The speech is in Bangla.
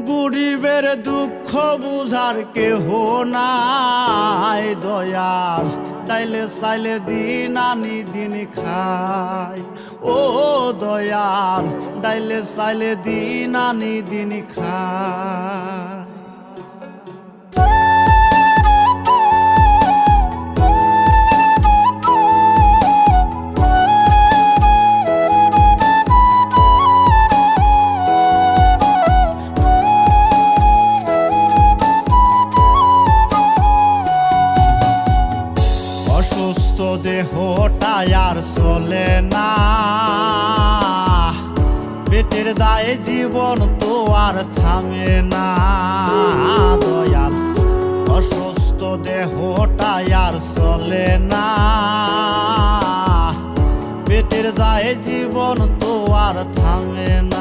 গরিবের দুঃখ বুঝার কেহ নাই দয়াল, ডাইলে চাইলে দিন আনি দিন খাই। ও দয়াল, ডাইলে চাইলে দিন আনি দিন খাই। অসুস্থ দেহটাই আর চলে না, পেটের দায়ে জীবন তো আর থামে না দয়াল। অসুস্থ দেহটাই আর চলে না, পেটের দায়ে জীবন তো আর থামে না।